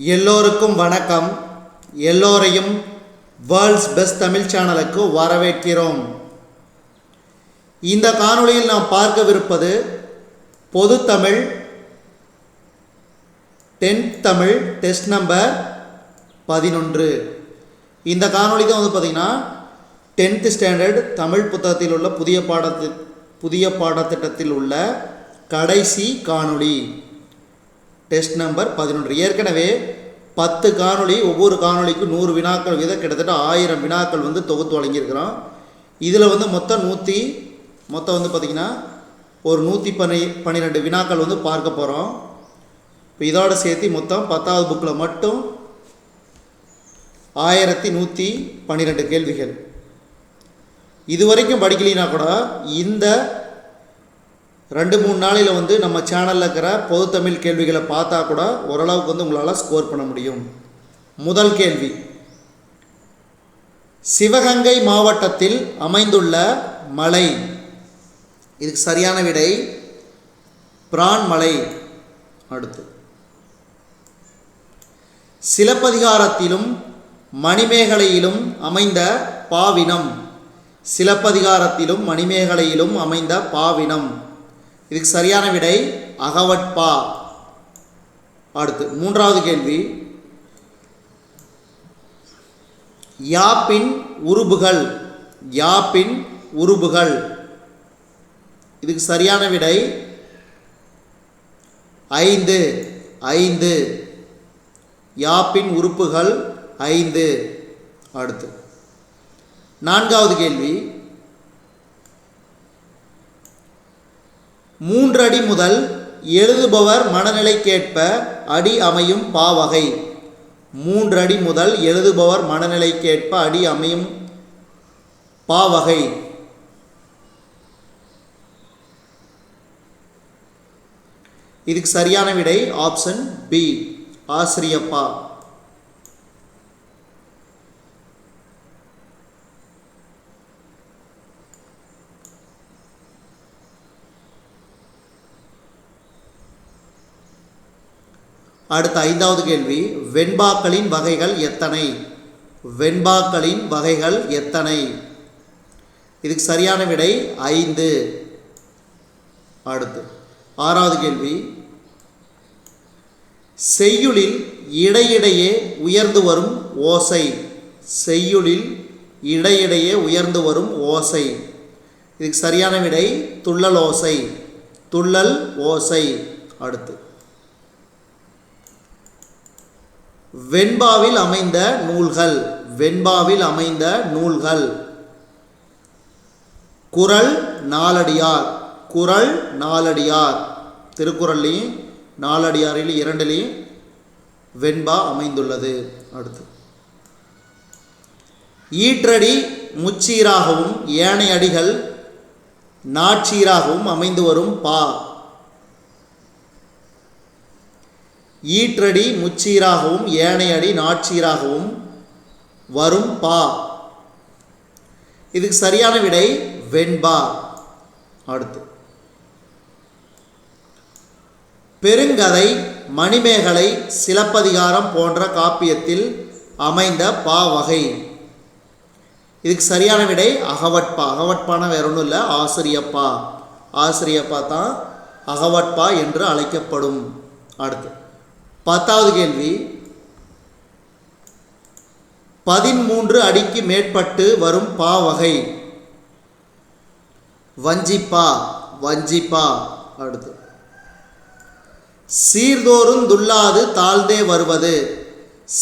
எல்லோருக்கும் வணக்கம். எல்லோரையும் வேர்ல்ட்ஸ் பெஸ்ட் தமிழ் சேனலுக்கு வரவேற்கிறோம். இந்த காணொளியில் நாம் பார்க்கவிருப்பது பொது Tamil 10th Tamil test number 11. இந்த காணொளி தான் பார்த்திங்கன்னா 10th ஸ்டாண்டர்ட் தமிழ் புத்தகத்தில் உள்ள புதிய பாடத்திட்டத்தில் உள்ள கடைசி காணொளி டெஸ்ட் நம்பர் 11. ஏற்கனவே 10 காணொளி, ஒவ்வொரு காணொளிக்கும் 100 வினாக்கள் வீதம் கிட்டத்தட்ட 1000 வினாக்கள் தொகுத்து வழங்கியிருக்கிறோம். இதில் மொத்தம் பார்த்திங்கன்னா ஒரு 112 வினாக்கள் பார்க்க போகிறோம். இப்போ இதோட சேர்த்து மொத்தம் 10வது புக்கில் மட்டும் 1112 கேள்விகள். இதுவரைக்கும் படிக்கலினா கூட இந்த 2-3 நாளில் நம்ம சேனலில் இருக்கிற பொது தமிழ் கேள்விகளை பார்த்தா கூட ஓரளவுக்கு உங்களால் ஸ்கோர் பண்ண முடியும். முதல் கேள்வி, சிவகங்கை மாவட்டத்தில் அமைந்துள்ள மலை. இதுக்கு சரியான விடை பிரான்மலை. அடுத்து, சிலப்பதிகாரத்திலும் மணிமேகலையிலும் அமைந்த பாவினம். சிலப்பதிகாரத்திலும் மணிமேகலையிலும் அமைந்த பாவினம். இதுக்கு சரியான விடை அகவட்பா. அடுத்து, மூன்றாவது கேள்வி, யாப்பின் உருபுகள். யாப்பின் உருபுகள். இதுக்கு சரியான விடை 5. யாப்பின் உறுப்புகள் 5. அடுத்து, நான்காவது கேள்வி, 3 அடி முதல் எழுதுபவர் மனநிலைக்கேற்ப அடி அமையும் பாவகை. 3 அடி முதல் எழுதுபவர் மனநிலைக்கேற்ப அடி அமையும் பாவகை. இதுக்கு சரியான விடை ஆப்ஷன் பி, ஆசிரியப்பா. அடுத்த 5வது கேள்வி, வெண்பாக்களின் வகைகள் எத்தனை? வெண்பாக்களின் வகைகள் எத்தனை? இதுக்கு சரியான விடை 5. அடுத்து, 6வது கேள்வி, செய்யுளில் இடையிடையே உயர்ந்து வரும் ஓசை. செய்யுளில் இடையிடையே உயர்ந்து வரும் ஓசை. இதுக்கு சரியான விடை துள்ளல் ஓசை. துள்ளல் ஓசை. அடுத்து, வெண்பாவில் அமைந்த நூல்கள். வெண்பாவில் அமைந்த நூல்கள். குறள், நாலடியார். குறள், நாலடியார். திருக்குறள்லையும் நாலடியாரில் 2லையும் வெண்பா அமைந்துள்ளது. அடுத்து, ஈற்றடி முச்சீராகவும் ஏனைய அடிகள் நாட்சீராகவும் அமைந்து வரும் பா. ஈற்றடி முச்சீராகவும் ஏனைய அடி நாட்சீராகவும் வரும் பா. இதுக்கு சரியான விடை வெண்பா. அடுத்து, பெருங்கதை, மணிமேகலை, சிலப்பதிகாரம் போன்ற காப்பியத்தில் அமைந்த பா வகை. இதுக்கு சரியான விடை அகவட்பா. அகவட்பான வேற ஒன்றும் இல்லை, ஆசிரியப்பா. ஆசிரியப்பா தான் அகவட்பா என்று அழைக்கப்படும். அடுத்து, 10வது கேள்வி, 13 அடிக்கு மேற்பட்டு வரும் பா வகை. வஞ்சிப்பா. வஞ்சிப்பா. அடுத்து, சீர்தோறும் துள்ளாது தாழ்ந்தே வருவது.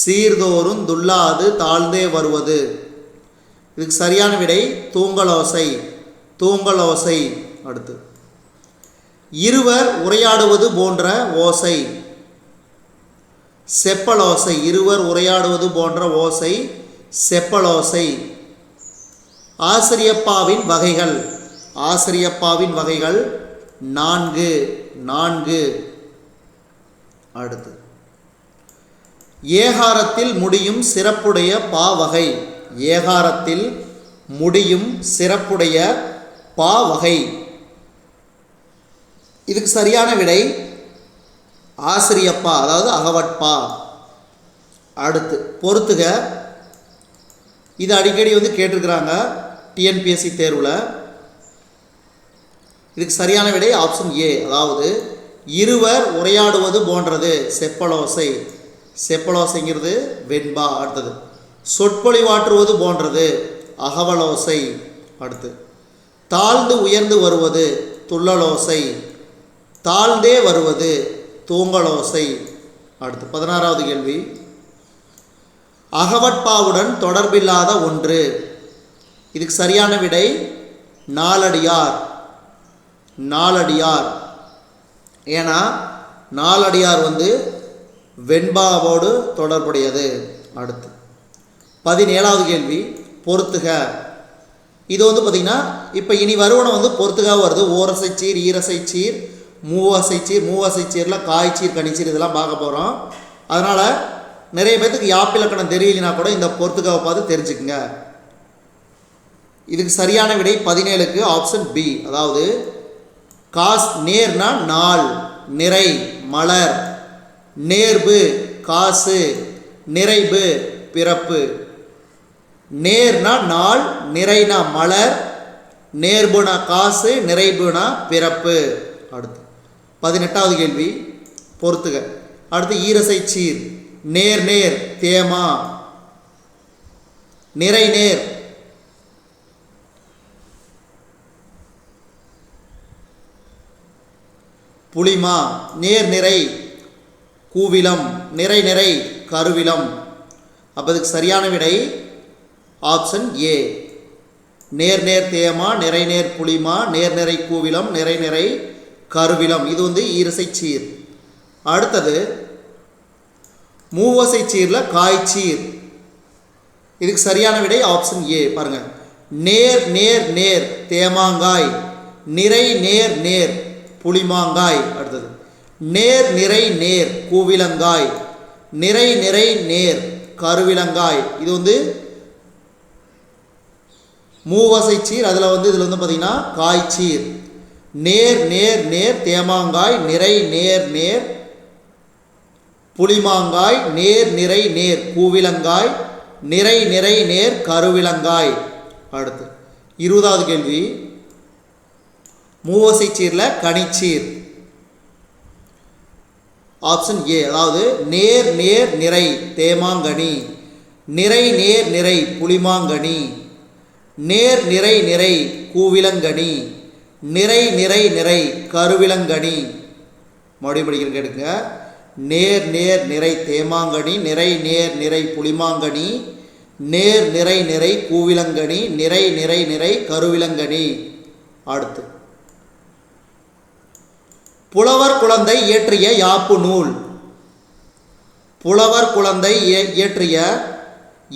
சீர்தோறும் துள்ளாது தாழ்ந்தே வருவது. இதுக்கு சரியான விடை தூங்கலோசை. தூங்கலோசை. அடுத்து, இருவர் உரையாடுவது போன்ற ஓசை. செப்பலோசை. இருவர் உரையாடுவது போன்ற ஓசை செப்பலோசை. ஆசிரியப்பாவின் வகைகள். ஆசிரியப்பாவின் வகைகள் 4. அடுத்து, ஏகாரத்தில் முடியும் சிறப்புடைய பா வகை. ஏகாரத்தில் முடியும் சிறப்புடைய பா வகை. இதுக்கு சரியான விடை ஆசிரியப்பா, அதாவது அகவட்பா. அடுத்து பொறுத்துக. இது அடிக்கடி கேட்டிருக்கிறாங்க டிஎன்பிஎஸ்சி தேர்வில். இதுக்கு சரியான விடை ஆப்ஷன் ஏ. அதாவது இருவர் உரையாடுவது போன்றது செப்பலோசை. செப்பலோசைங்கிறது வெண்பா. அடுத்தது சொற்பொழிவாற்றுவது போன்றது அகவலோசை. அடுத்து தாழ்ந்து உயர்ந்து வருவது துள்ளலோசை. தாழ்ந்தே வருவது தூங்கலோசை. அடுத்து 16வது கேள்வி. அகவட்பாவுடன் தொடர்பில்லாத ஒன்று. இதுக்கு சரியான விடை நாலடியார். நாலடியார். ஏன்னா நாலடியார் வெண்பாவோடு தொடர்புடையது. அடுத்து 17வது கேள்வி. பொறுத்துக. இது பார்த்திங்கன்னா இப்போ இனி வருவன பொறுத்துக வருது. ஓரசைச்சீர், ஈரசைச்சீர், மூவசைச்சீர். மூவசைச்சீரில் காய்ச்சீர், கனிச்சீர் இதெல்லாம் பார்க்க போகிறோம். அதனால் நிறைய பேர்த்துக்கு யாப்பிலக்கணம் தெரியலனா கூட இந்த பொறுத்துகாவை பார்த்து தெரிஞ்சுக்குங்க. இதுக்கு சரியான விடை 17க்கு ஆப்ஷன் பி. அதாவது காஸ் நேர்னா நாள், நிறை மலர், நேர்பு காசு, நிறைவு பிறப்பு. நேர்னா நாள், நிறைனா மலர், நேர்புனா காசு, நிறைபுனா பிறப்பு. அடுத்து 18வது கேள்வி. பொறுத்துக. அடுத்து ஈரசை சீர். நேர் நேர் தேமா, நிறை நேர் புளிமா, நேர் நிறை கூவிலம், நிறை நிறை கருவிலம். அப்போ இதுக்கு சரியான விடை ஆப்ஷன் ஏ. நேர் நேர் தேமா, நிறை நேர் புளிமா, நேர் நிறை கூவிலம், நிறை நிறை கருவிலம். இது ஈரசை சீர். அடுத்தது மூவசை சீரில் காய்ச்சீர். இதுக்கு சரியான விடை ஆப்ஷன் ஏ. பாருங்க, நேர் நேர் நேர் தேமாங்காய், நிறை நேர் நேர் புளிமாங்காய். அடுத்தது நேர் நிறை நேர் கூவிலங்காய், நிறை நிறை நேர் கருவிலங்காய். இது மூவசை சீர். அதில் இதில் பார்த்தீங்கன்னா காய்ச்சீர். நேர் நேர் நேர் தேமாங்காய், நிறை நேர் நேர் புளிமாங்காய், நேர் நிறை நேர் கூவிலங்காய், நிறை நிறை நேர் கருவிலங்காய். அடுத்து 20வது கேள்வி. மூவசை சீரில் கனிச்சீர். Option A. அதாவது நேர் நேர் நிறை தேமாங்கனி, நிறை நேர் நிறை புளிமாங்கனி, நேர் நிறை நிறை கூவிலங்கனி, நிறை நிறை நிறை கருவிலங்கனி. மறுபடியும் படிக்கிறேன் கேட்டுங்க. நேர் நேர் நிறை தேமாங்கனி, நிறை நேர் நிறை புளிமாங்கனி, நேர் நிறை நிறை கூவிலங்கனி, நிறை நிறை நிறை கருவிலங்கனி. அடுத்து புலவர் குழந்தை இயற்றிய யாப்பு நூல். புலவர் குழந்தை இயற்றிய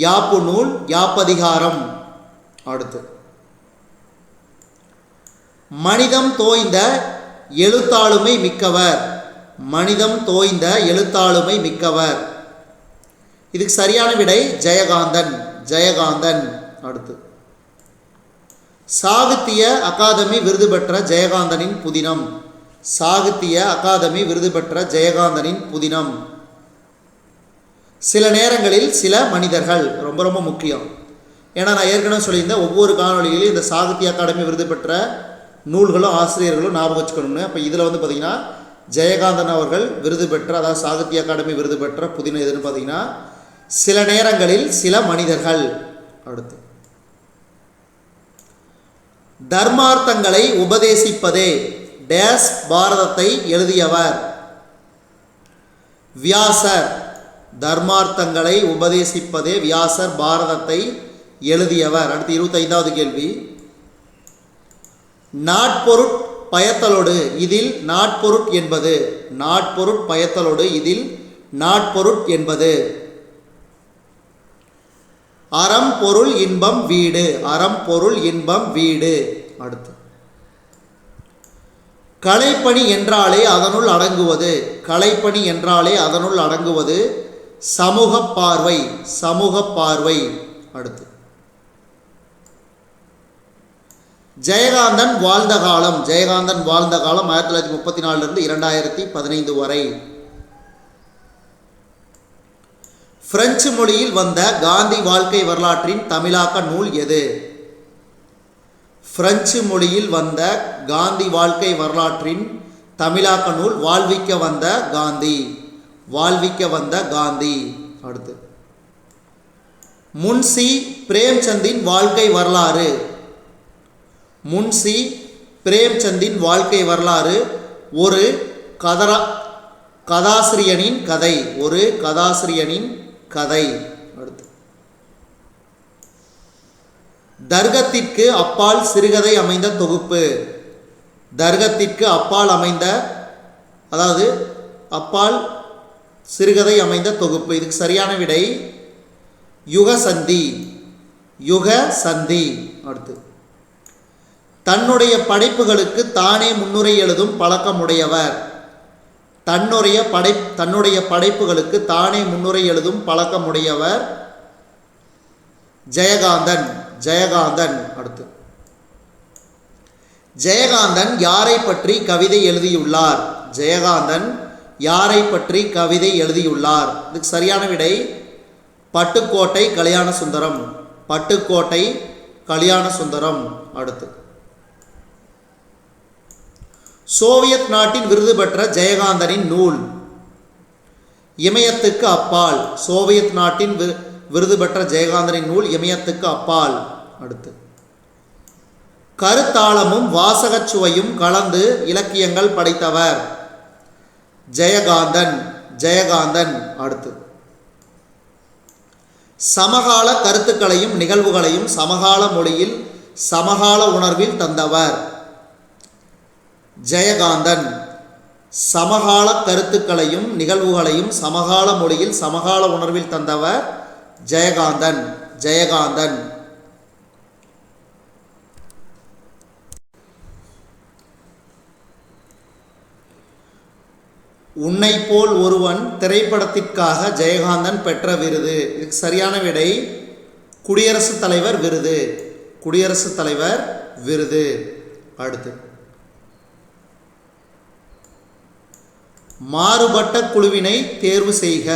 யாப்பு நூல் யாப்பதிகாரம். அடுத்து மனிதம் தோய்ந்த எழுத்தாளுமை மிக்கவர். மனிதம் தோய்ந்த எழுத்தாளுமை மிக்கவர். இதுக்கு சரியான விடை ஜெயகாந்தன். ஜெயகாந்தன். அடுத்து சாகித்ய அகாதமி விருது பெற்ற ஜெயகாந்தனின் புதினம். சாகித்ய அகாதமி விருது பெற்ற ஜெயகாந்தனின் புதினம். சில நேரங்களில் சில மனிதர்கள் ரொம்ப ரொம்ப முக்கியம். ஏன்னா நான் ஏற்கனவே சொல்லியிருந்தேன், ஒவ்வொரு காணொலியிலும் இந்த சாகித்ய அகாடமி விருது பெற்ற நூல்களும் ஆசிரியர்களும் ஞாபகம் வச்சுக்கணும்னு. அப்போ இதில் பார்த்திங்கன்னா ஜெயகாந்தன் அவர்கள் விருது பெற்ற, அதாவது சாகித்ய அகாடமி விருது பெற்ற புதினம் எதுன்னு பார்த்தீங்கன்னா சில நேரங்களில் சில மனிதர்கள். அடுத்து தர்மார்த்தங்களை உபதேசிப்பதே டேஸ் பாரதத்தை எழுதியவர். வியாசர். தர்மார்த்தங்களை உபதேசிப்பதே வியாசர் பாரதத்தை எழுதியவர். அடுத்து 25வது கேள்வி. நாட்பொருட் பயத்தலோடு இதில் நாட்பொருட் என்பது. நாட்பொருட் பயத்தலோடு இதில் நாட்பொருட் என்பது. அறம் பொருள் இன்பம் வீடு. அறம் பொருள் இன்பம் வீடு. அடுத்து கலைப்பணி என்றாலே அதனுள் அடங்குவது. கலைப்பணி என்றாலே அதனுள் அடங்குவது சமூக பார்வை. சமூக பார்வை. அடுத்து ஜெயகாந்தன் வாழ்ந்த காலம். ஜெயகாந்தன் வாழ்ந்த காலம் 1934 2015 வரை. பிரெஞ்சு மொழியில் வந்த காந்தி வாழ்க்கை வரலாற்றின் தமிழாக்க நூல் எது? பிரெஞ்சு மொழியில் வந்த காந்தி வாழ்க்கை வரலாற்றின் தமிழாக்க நூல் வாழ்விக்க வந்த காந்தி. வாழ்விக்க வந்த காந்தி. அடுத்து, முன்சி பிரேம்சந்தின் வாழ்க்கை வரலாறு. முன்சி பிரேம்சந்தின் வாழ்க்கை வரலாறு ஒரு கதாசிரியனின் கதை. ஒரு கதாசிரியனின் கதை. அடுத்து, தர்கத்திற்கு அப்பால் சிறுகதை அமைந்த தொகுப்பு. தர்கத்திற்கு அப்பால் அமைந்த, அதாவது அப்பால் சிறுகதை அமைந்த தொகுப்பு. இதுக்கு சரியான விடை யுகசந்தி. யுகசந்தி. அடுத்து, தன்னுடைய படைப்புகளுக்கு தானே முன்னுரை எழுதும் பழக்கமுடையவர். தன்னுடைய படைப்புகளுக்கு தானே முன்னுரை எழுதும் பழக்கமுடையவர் ஜெயகாந்தன். ஜெயகாந்தன். அடுத்து, ஜெயகாந்தன் யாரை பற்றி கவிதை எழுதியுள்ளார்? ஜெயகாந்தன் யாரை பற்றி கவிதை எழுதியுள்ளார்? இதுக்கு சரியான விடை பட்டுக்கோட்டை கல்யாண சுந்தரம். பட்டுக்கோட்டை கல்யாண சுந்தரம். அடுத்து, சோவியத் நாட்டின் விருது பெற்ற ஜெயகாந்தனின் நூல். இமயத்துக்கு அப்பால். சோவியத் நாட்டின் விருது பெற்ற ஜெயகாந்தனின் நூல் இமயத்துக்கு அப்பால். அடுத்து, கருத்தாளமும் வாசகச்சுவையும் கலந்து இலக்கியங்கள் படைத்தவர் ஜெயகாந்தன். ஜெயகாந்தன். அடுத்து, சமகால கருத்துக்களையும் நிகழ்வுகளையும் சமகால மொழியில் சமகால உணர்வில் தந்தவர் ஜெயகாந்தன். சமகால கருத்துக்களையும் நிகழ்வுகளையும் சமகால மொழியில் சமகால உணர்வில் தந்தவர் ஜெயகாந்தன். ஜெயகாந்தன். உன்னை போல் ஒருவன் திரைப்படத்திற்காக ஜெயகாந்தன் பெற்ற விருது. இதுக்கு சரியான விடை குடியரசுத் தலைவர் விருது. குடியரசுத் தலைவர் விருது. அடுத்து, மாறுபட்ட குழுவினை தேர்வு செய்க.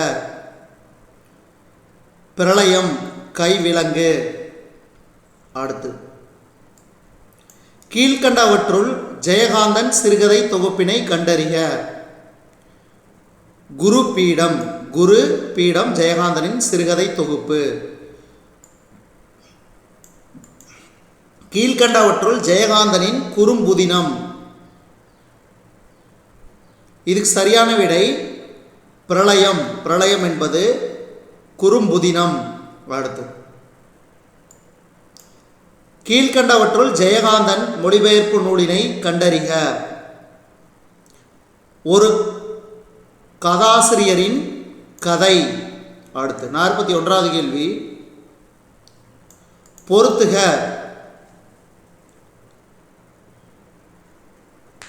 பிரளயம் கைவிலங்கு. அடுத்து, கீழ்கண்டவற்றுள் ஜெயகாந்தன் சிறுகதை தொகுப்பினை கண்டறிக. குரு பீடம். குரு பீடம் ஜெயகாந்தனின் சிறுகதை தொகுப்பு. கீழ்கண்டவற்றுள் ஜெயகாந்தனின் குறும்புதினம். இதுக்கு சரியான விடை பிரளயம். பிரளயம் என்பது குறும்புதினம். அடுத்து, கீழ்கண்டவற்றுள் ஜெயகாந்தன் மொழிபெயர்ப்பு நூலினை கண்டறிக. ஒரு கதாசிரியரின் கதை. அடுத்து, 41வது கேள்வி, பொறுத்துக.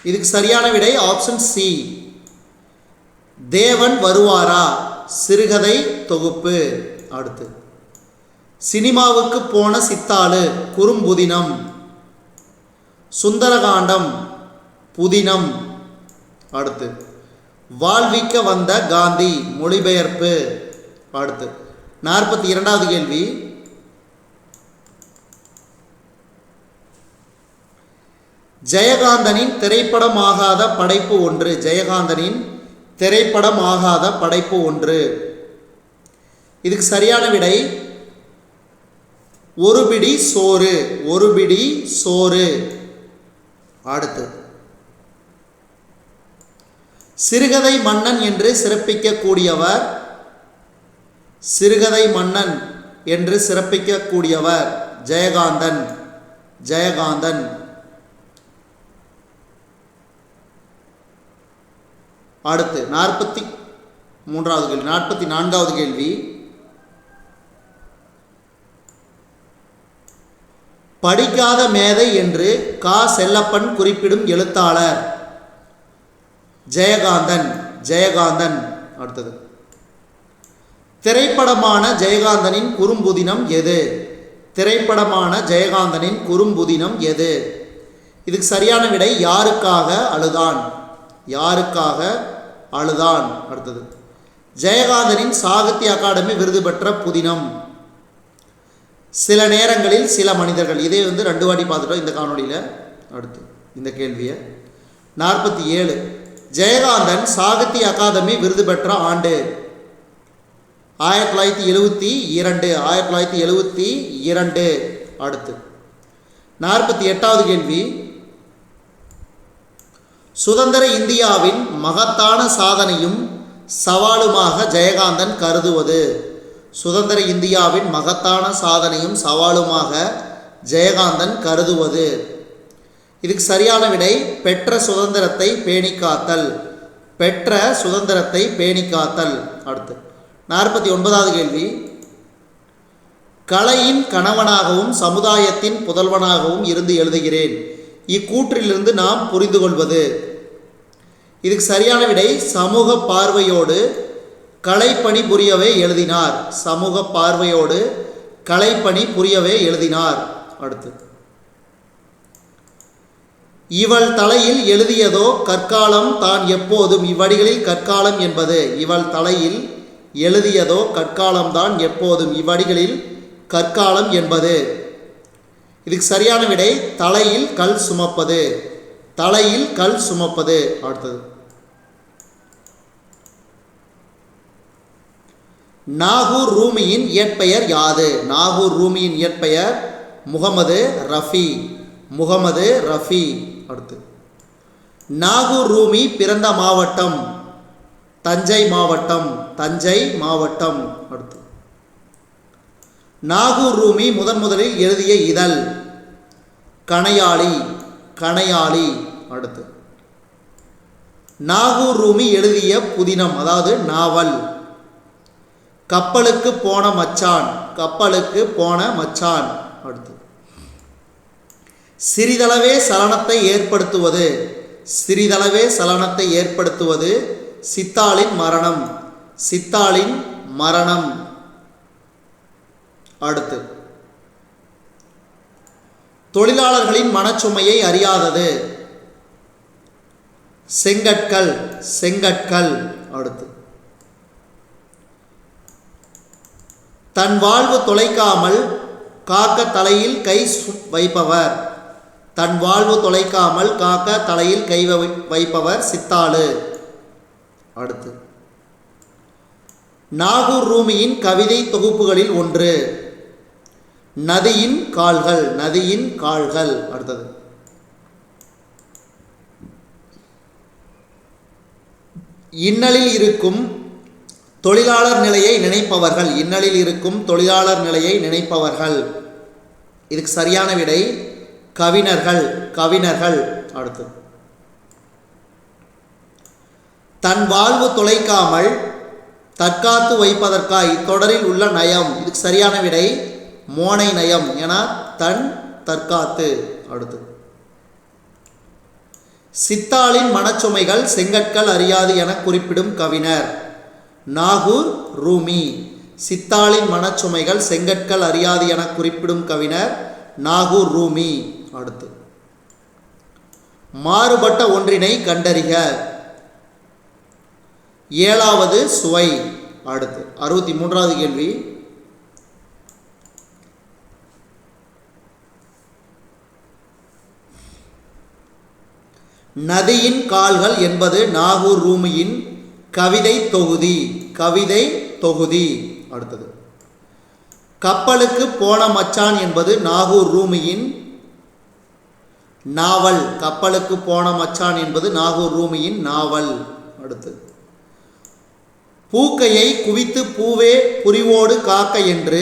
இதுக்கு சரியான விடை ஆப்ஷன் சி, தேவன் வருவாரா சிறுகதை தொகுப்பு. அடுத்து, சினிமாவுக்கு போன சித்தாளு குறும்புதினம். சுந்தரகாண்டம் புதினம். அடுத்து, வாழ்விக்க வந்த காந்தி மொழிபெயர்ப்பு. அடுத்து, 42வது கேள்வி, ஜெயகாந்தனின் திரைப்படமாகாத படைப்பு ஒன்று. ஜெயகாந்தனின் திரைப்படமாகாத படைப்பு ஒன்று. இதுக்கு சரியான விடை ஒரு பிடி சோறு. ஒரு பிடி சோறு. அடுத்து, சிறுகதை மன்னன் என்று சிறப்பிக்கக்கூடியவர். சிறுகதை மன்னன் என்று சிறப்பிக்கக்கூடியவர் ஜெயகாந்தன். ஜெயகாந்தன். அடுத்து, 43வது கேள்வி. 44வது கேள்வி, படிக்காத மேதை என்று கா. செல்லப்பன் குறிப்பிடும் எழுத்தாளர் ஜெயகாந்தன். ஜெயகாந்தன். அடுத்தது, திரைப்படமான ஜெயகாந்தனின் குறும்புதினம் எது? திரைப்படமான ஜெயகாந்தனின் குறும்புதினம் எது? இதுக்கு சரியான விடை யாருக்காக அழுதான். யாருக்காக அழுதான். அடுத்தது, ஜெயகாந்தனின் சாகித்ய அகாடமி விருது பெற்ற புதினம். சில நேரங்களில் சில மனிதர்கள். இதே வந்து 2 வாட்டி பார்த்துட்டோம் இந்த காணொலியில். அடுத்து இந்த கேள்வியை 47. ஜெயகாந்தன் சாகித்ய அகாதமி விருது பெற்ற ஆண்டு 1972. 1972. அடுத்து 48வது கேள்வி. சுதந்திர இந்தியாவின் மகத்தான சாதனையும் சவாலுமாக ஜெயகாந்தன் கருதுவது. சுதந்திர இந்தியாவின் மகத்தான சாதனையும் சவாலுமாக ஜெயகாந்தன் கருதுவது. இதுக்கு சரியான விடை பெற்ற சுதந்திரத்தை பேணி காத்தல். பெற்ற சுதந்திரத்தை பேணி காத்தல். அடுத்து 49வது கேள்வி. கலையின் கணவனாகவும் சமுதாயத்தின் புதல்வனாகவும் இருந்து எழுதுகிறேன். இக்கூற்றிலிருந்து நாம் புரிந்து கொள்வது. இதுக்கு சரியான விடை சமூக பார்வையோடு கலைப்பணி புரியவே எழுதினார். சமூக பார்வையோடு கலைப்பணி புரியவே எழுதினார். அடுத்து இவள் தலையில் எழுதியதோ கற்காலம் தான் எப்போதும். இவ்வடிகளில் கற்காலம் என்பது. இவள் தலையில் எழுதியதோ கற்காலம்தான் எப்போதும். இவ்வடிகளில் கற்காலம் என்பது. இதுக்கு சரியான விடை தலையில் கல் சுமப்பது. தலையில் கல் சுமப்பது. அடுத்தது நாகூர் ரூமியின் இயற்பெயர் யாது? நாகூர் ரூமியின் இயற்பெயர் முகமது ரஃபி. முகமது ரஃபி. அடுத்து நாகூர் ரூமி பிறந்த மாவட்டம் தஞ்சை மாவட்டம். தஞ்சை மாவட்டம். அடுத்து நாகூர் ரூமி முதலில் எழுதிய இதழ் கணையாளி. கணையாளி. அடுத்து நாகூர் ரூமி எழுதிய புதினம் அதாவது நாவல் கப்பலுக்கு போன மச்சான். கப்பலுக்கு போன மச்சான். அடுத்து சிறிதளவே சலனத்தை ஏற்படுத்துவது. சிறிதளவே சலனத்தை ஏற்படுத்துவது சித்தாளின் மரணம். சித்தாளின் மரணம். அடுத்து தொழிலாளர்களின் மனச்சுமையை அறியாதது செங்கற்கள். செங்கற்கள். அடுத்து தன் வாழ்வு தொலைக்காமல் காக்க தலையில் கை வைப்பவர். தன் வாழ்வு தொலைக்காமல் காக்க தலையில் கை வைப்பவர் சித்தாளு. அடுத்து நாகூர் ரூமியின் கவிதை தொகுப்புகளில் ஒன்று நதியின் கால்கள். நதியின் கால்கள். அடுத்தது இன்னலில் இருக்கும் தொழிலாளர் நிலையை நினைப்பவர்கள். இன்னலில் இருக்கும் தொழிலாளர் நிலையை நினைப்பவர்கள். இதுக்கு சரியான விடை கவிஞர்கள். கவிஞர்கள். அடுத்து தன் வாழ்வு தொலைக்காமல் தற்காத்து வைப்பதற்காய் இத்தொடரில் உள்ள நயம். இதுக்கு சரியான விடை மோனை நயம் என தன் தற்காத்து. அடுத்து சித்தாளின் மனச்சுமைகள் செங்கற்கள் அறியாது என குறிப்பிடும் கவிஞர் நாகூர் ரூமி. சித்தாளின் மனச்சுமைகள் செங்கற்கள் அறியாது என குறிப்பிடும் கவிஞர் நாகூர் ரூமி. அடுத்து மாறுபட்ட ஒன்றினை கண்டறிக. 7வது சுவை. அடுத்து 63வது கேள்வி. நதியின் கால்கள் என்பது நாகூர் ரூமியின் கவிதை தொகுதி. கவிதை தொகுதி. அடுத்தது கப்பலுக்கு போன மச்சான் என்பது நாகூர் ரூமியின் நாவல். கப்பலுக்கு போன மச்சான் என்பது நாகூர் ரூமியின் நாவல். அடுத்து பூக்கையை குவித்து பூவே புரிவோடு காக்க என்று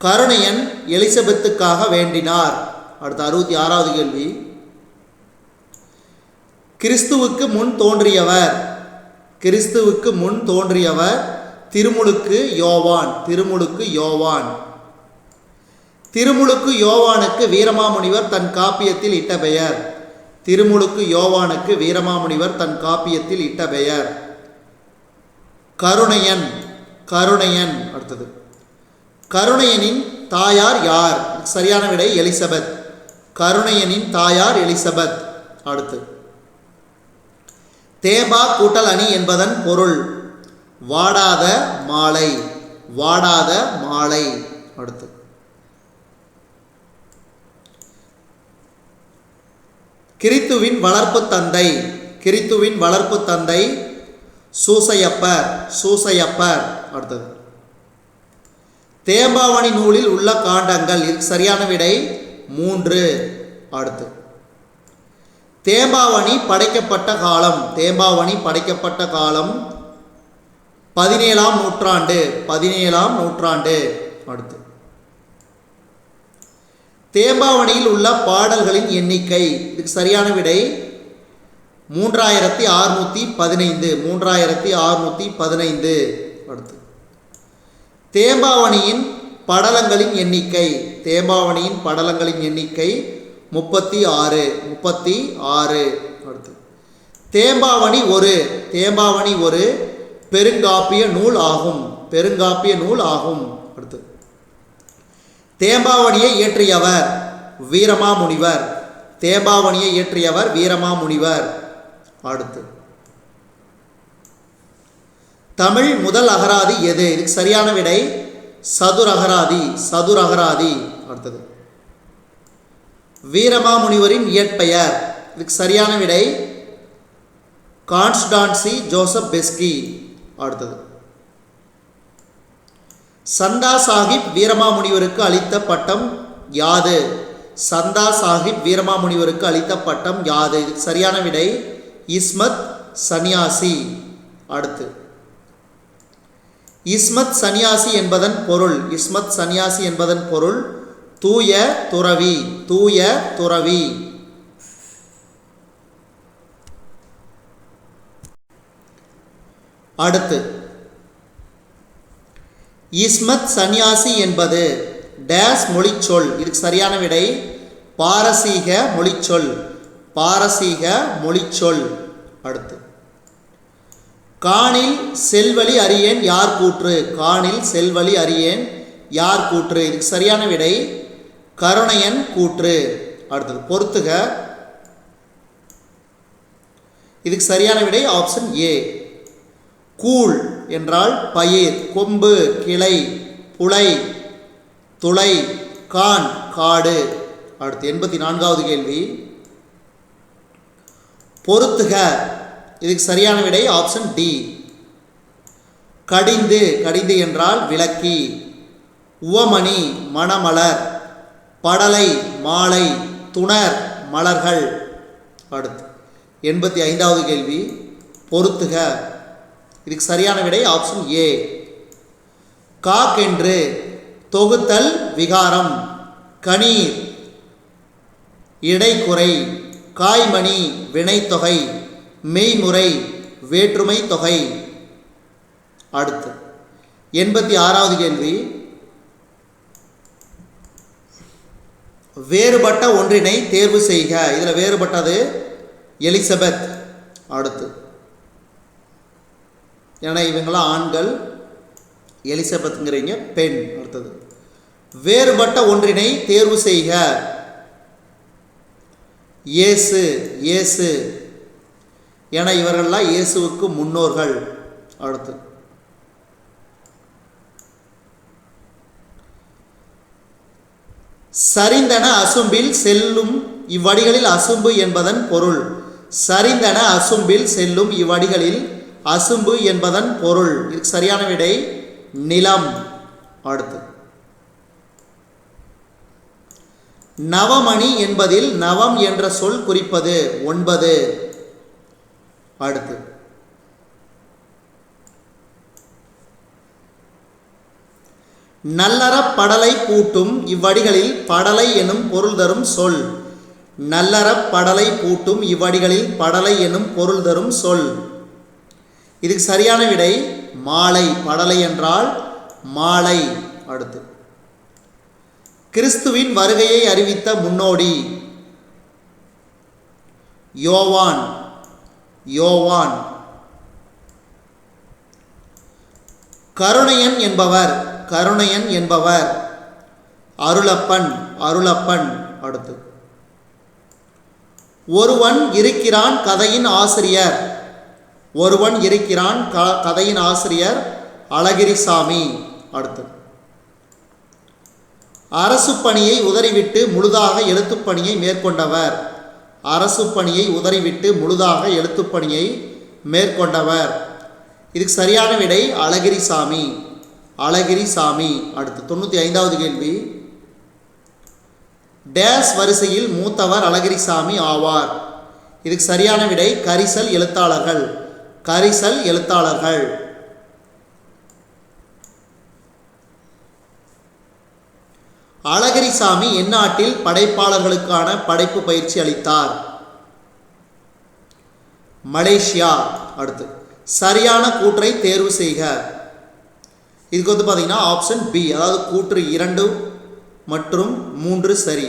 கருணையன் எலிசபெத்துக்காக வேண்டினார். அடுத்து 66வது கேள்வி. கிறிஸ்துவுக்கு முன் தோன்றியவர். கிறிஸ்துவுக்கு முன் தோன்றியவர் திருமுழுக்கு யோவான். திருமுழுக்கு யோவான். திருமுழுக்கு யோவானுக்கு வீரமாமுனிவர் தன் காப்பியத்தில் இட்ட பெயர். திருமுழுக்கு யோவானுக்கு வீரமாமுனிவர் தன் காப்பியத்தில் இட்ட பெயர் கருணையன். கருணையன். அடுத்தது கருணையனின் தாயார் யார்? சரியான விடை எலிசபெத். கருணையனின் தாயார் எலிசபெத். அடுத்து தேபா கூட்டல் அணி என்பதன் பொருள் வாடாத மாலை. வாடாத மாலை. அடுத்து கிறித்துவின் வளர்ப்பு தந்தை. கிறித்துவின் வளர்ப்பு தந்தை சூசையப்பர். சூசையப்பர். அடுத்தது தேம்பாவணி நூலில் உள்ள காண்டங்கள். இதுக்கு சரியான விடை 3. அடுத்து தேம்பாவணி படைக்கப்பட்ட காலம். தேம்பாவணி படைக்கப்பட்ட காலம் 17ஆம் நூற்றாண்டு. 17ஆம் நூற்றாண்டு. அடுத்து தேம்பாவணியில் உள்ள பாடல்களின் எண்ணிக்கை. இதுக்கு சரியான விடை 3615. 3615. அடுத்து தேம்பாவணியின் படலங்களின் எண்ணிக்கை. தேம்பாவணியின் படலங்களின் எண்ணிக்கை 36. 36. அடுத்து தேம்பாவணி ஒரு பெருங்காப்பிய நூல் ஆகும். பெருங்காப்பிய நூல் ஆகும். அடுத்து தேம்பாவணியை இயற்றியவர் வீரமாமுனிவர். தேம்பாவணியை இயற்றியவர் வீரமாமுனிவர். அடுத்து தமிழ் முதல் அகராதி எது? இதுக்கு சரியான விடை சதுரகராதி. சதுரகராதி. அடுத்தது வீரமாமுனிவரின் இயற்பெயர். இதுக்கு சரியான விடை கான்ஸ்டான்சி ஜோசப் பெஸ்கி. அடுத்தது சந்தா சாஹிப் வீரமாமுனிவருக்கு அளித்த பட்டம் யாது? சந்தா சாஹிப் வீரமாமுனிவருக்கு அளித்த பட்டம் யாது? இதுக்கு சரியான விடை இஸ்மத் சன்னியாசி. அடுத்து இஸ்மத் சன்னியாசி என்பதன் பொருள். இஸ்மத் சன்னியாசி என்பதன் பொருள் தூய துறவி. தூய துறவி. அடுத்து இஸ்மத் சன்னியாசி என்பது டேஸ் மொழிச்சொல். இதுக்கு சரியான விடை பாரசீக மொழிச்சொல். பாரசீக மொழிச்சொல். அடுத்து காணில் செல்வழி அறியேன் யார் கூற்று? காணில் செல்வழி அறியேன் யார் கூற்று? இதுக்கு சரியான விடை கருணையன் கூற்று. அடுத்தது பொறுத்துக. இதுக்கு சரியான விடை ஆப்ஷன் ஏ. கூழ் என்றால் பயிர், கொம்பு கிளை, புலை துளை, கான் காடு. அடுத்து 84வது கேள்வி. பொறுத்துக. இதுக்கு சரியான விடை ஆப்ஷன் டி. கடிந்து. கடிந்து என்றால் விளக்கி. உவமணி மணமலர், படலை மாலை, துணர் மலர்கள். அடுத்து 85வது கேள்வி. பொறுத்துக. இதுக்கு சரியான விடை ஆப்ஷன் ஏ. காக்கென்று தொகுத்தல் விகாரம், கணீர் இடைக்குறை, காய்மணி வினைத்தொகை, மெய்முறை வேற்றுமை தொகை. அடுத்து 86வது கேள்வி. வேறுபட்ட ஒன்றினை தேர்வு செய்க. இதில் வேறுபட்டது எலிசபெத். அடுத்து ஏன்னா இவங்களாம் ஆண்கள், எலிசபெத்ங்கிறீங்க பெண். அடுத்தது வேறுபட்ட ஒன்றினை தேர்வு செய்க. இயேசு. இயேசு என இவர்கள்லாம் இயேசுவுக்கு முன்னோர்கள். அடுத்து சரிந்தன அசும்பில் செல்லும் இவ்வடிகளில் அசும்பு என்பதன் பொருள். சரிந்தன அசும்பில் செல்லும் இவ்வடிகளில் அசும்பு என்பதன் பொருள். இதுக்கு சரியான விடை நிலம். அடுத்து நவமணி என்பதில் நவம் என்ற சொல் குறிப்பது 9. அடுத்து நல்லறப் படலை பூட்டும் இவ்வடிகளில் படலை எனும் பொருள் தரும் சொல். நல்லறப் படலை பூட்டும் இவ்வடிகளில் படலை எனும் பொருள் தரும் சொல். இதுக்கு சரியான விடை மாலை. படலை என்றால் மாலை. அடுத்து கிறிஸ்துவின் வருகையை அறிவித்த முன்னோடி யோவான். யோவான். கருணையன் என்பவர். கருணையன் என்பவர் அருளப்பன். அருளப்பன். அடுத்து ஒருவன் இருக்கிறான் கதையின் ஆசிரியர் ஒருவன் இருக்கிறான் கதையின் ஆசிரியர் அழகிரிசாமி. அடுத்து அரசு பணியை உதறிவிட்டு முழுதாக எழுத்துப்பணியை மேற்கொண்டவர். அரசு பணியை உதறிவிட்டு முழுதாக எழுத்துப்பணியை மேற்கொண்டவர். இதுக்கு சரியான விடை அழகிரிசாமி. அழகிரிசாமி. அடுத்து 95வது கேள்வி. டேஸ் வரிசையில் மூத்தவர் அழகிரிசாமி ஆவார். இதுக்கு சரியான விடை கரிசல் எழுத்தாளர்கள். கரிசல் எழுத்தாளர்கள். அழகிரிசாமி எந்நாட்டில் படைப்பாளர்களுக்கான படைப்பு பயிற்சி அளித்தார்? மலேசியா. அடுத்து சரியான கூற்றை தேர்வு செய்க. இதுக்கு வந்து பார்த்தீங்கன்னா ஆப்ஷன் பி, அதாவது கூற்று 2 மற்றும் 3 சரி.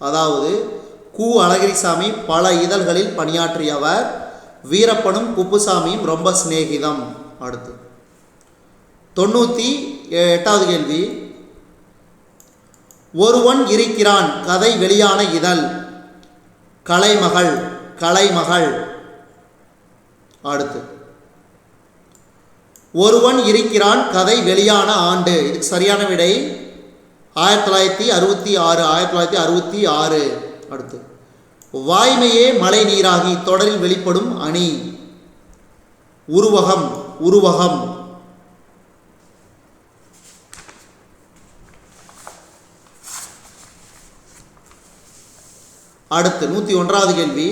அதாவது கு அழகிரிசாமி பல இதழ்களில் பணியாற்றியவர். வீரப்பனும் குப்புசாமியும் ரொம்ப சிநேகிதம். அடுத்து 98வது கேள்வி. ஒருவன் இருக்கிறான் கதை வெளியான இதழ். கலைமகள். கலைமகள். அடுத்து ஒருவன் இருக்கிறான் கதை வெளியான ஆண்டு. இதுக்கு சரியான விடை 1966. 1966. அடுத்து வாய்மையே மழை நீராகி தொடரில் வெளிப்படும் அணி. உருவகம். உருவகம். அடுத்து 101வது கேள்வி.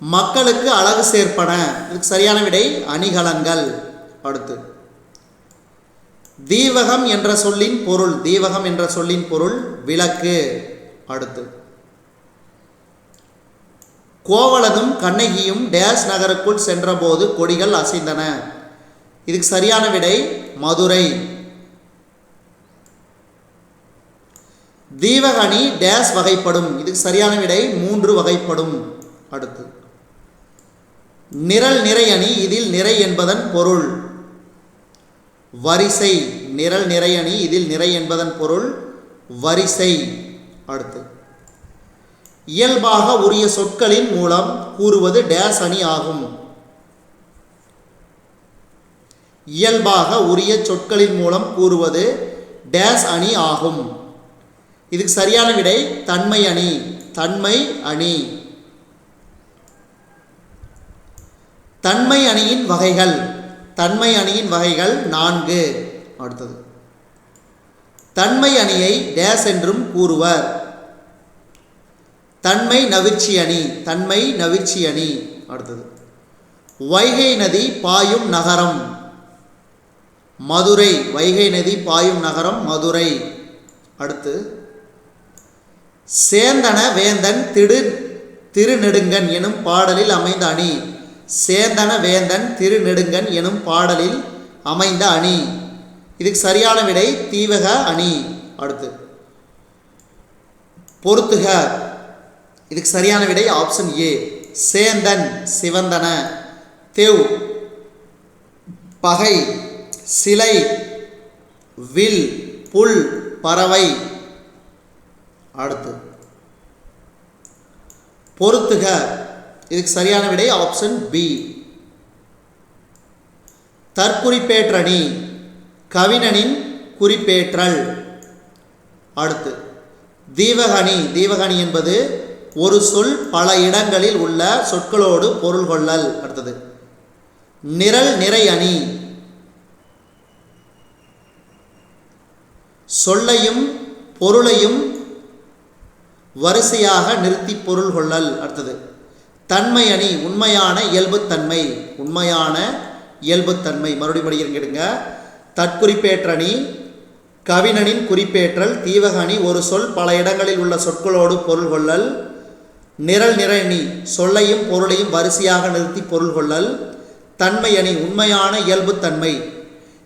மக்களுக்கு அழகு சேர்ப்பன. இதுக்கு சரியான விடை அணிகலன்கள். அடுத்து தீவகம் என்ற சொல்லின் பொருள். தீவகம் என்ற சொல்லின் பொருள் விளக்கு. அடுத்து கோவலனும் கண்ணகியும் டேஸ் நகருக்குள் சென்றபோது கொடிகள் அசைந்தன. இதுக்கு சரியான விடை மதுரை. தீவகணி டேஸ் வகைப்படும். இதுக்கு சரியான விடை 3 வகைப்படும். அடுத்து நிரல் நிறை அணி. இதில் நிறை என்பதன் பொருள் வரிசை. நிரல் நிறை அணி. இதில் நிறை என்பதன் பொருள் வரிசை. அடுத்து இயல்பாக உரிய சொற்களின் மூலம் கூறுவது டேஸ் அணி ஆகும். இயல்பாக உரிய சொற்களின் மூலம் கூறுவது டேஸ் அணி ஆகும். இதுக்கு சரியான விடை தன்மை அணி. தன்மை அணி. தன்மை அணியின் வகைகள். தன்மை அணியின் வகைகள் 4. அடுத்தது தன்மை அணியை டேஸ் என்றும் கூறுவர். தன்மை நவிர்ச்சி அணி. தன்மை நவிர்ச்சி அணி. அடுத்தது வைகை நதி பாயும் நகரம். மதுரை. வைகை நதி பாயும் நகரம் மதுரை. அடுத்து சேந்தன வேந்தன் திருநெடுங்கன் எனும் பாடலில் அமைந்த அணி. சேந்தன வேந்தன் திருநெடுங்கன் எனும் பாடலில் அமைந்த அணி. இதுக்கு சரியான விடை தீவக அணி. அடுத்து பொறுத்துக. இதுக்கு சரியான விடை ஆப்ஷன் ஏ சேந்தன் சிவந்தன. தேவ் பகை சிலை வில் புல் பறவை. அடுத்து பொறுத்துக. இதுக்கு சரியான விடை ஆப்ஷன் பி தற்குறிப்பேற்றணி கவிஞனின் குறிப்பேற்றல். அடுத்து தீவகணி. தீவகணி என்பது ஒரு சொல் பல இடங்களில் உள்ள சொற்களோடு பொருள் கொள்ளல். அடுத்தது நிரல் நிறை அணி. சொல்லையும் பொருளையும் வரிசையாக நிறுத்தி பொருள் கொள்ளல். அடுத்தது தன்மை அணி. உண்மையான இயல்புத்தன்மை. உண்மையான இயல்புத்தன்மை. மறுபடியும் படிக்கிறீங்க. தற்குறிப்பேற்றணி கவிஞனின் குறிப்பேற்றல். தீவக அணி ஒரு சொல் பல இடங்களில் உள்ள சொற்களோடு பொருள் கொள்ளல். நிரல் நிறை அணி சொல்லையும் பொருளையும் வரிசையாக நிறுத்தி பொருள் கொள்ளல். தன்மை அணி உண்மையான இயல்புத்தன்மை.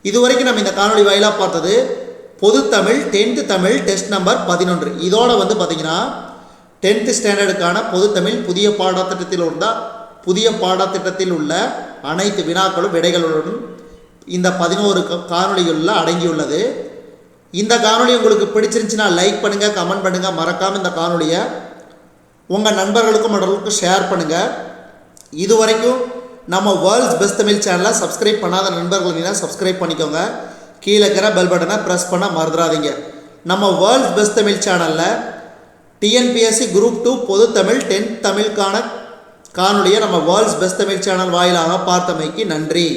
இதுவரைக்கும் நம்ம இந்த காணொலி வாயிலாக பார்த்தது பொதுத்தமிழ் 10th தமிழ் டெஸ்ட் நம்பர் 11. இதோட வந்து பார்த்தீங்கன்னா 10th ஸ்டாண்டர்டுக்கான பொதுத்தமிழ் புதிய பாடத்திட்டத்தில் உள்ள அனைத்து வினாக்களும் விடைகளுடன் இந்த 11 காணொலிகளில் அடங்கியுள்ளது. இந்த காணொலி உங்களுக்கு பிடிச்சிருந்துச்சுன்னா லைக் பண்ணுங்கள், கமெண்ட் பண்ணுங்கள். மறக்காமல் இந்த காணொலியை உங்கள் நண்பர்களுக்கும் மற்றவர்களுக்கும் ஷேர் பண்ணுங்கள். இது வரைக்கும் நம்ம வேர்ல்ட்ஸ் பெஸ்ட் தமிழ் சேனலை சப்ஸ்கிரைப் பண்ணாத நண்பர்கள் இருந்தீங்கன்னா சப்ஸ்கிரைப் பண்ணிக்கோங்க. கீழே இருக்கிற பெல் பட்டனை ப்ரெஸ் பண்ண மறந்துடாதீங்க. நம்ம வேர்ல்ட்ஸ் பெஸ்ட் தமிழ் சேனலில் டிஎன்பிஎஸ்சி குரூப் 2 பொது தமிழ் 10th தமிழுக்கான காணொலியை நம்ம வேர்ல்ட்ஸ் பெஸ்ட் தமிழ் சேனல் வாயிலாக பார்த்தமைக்கு நன்றி.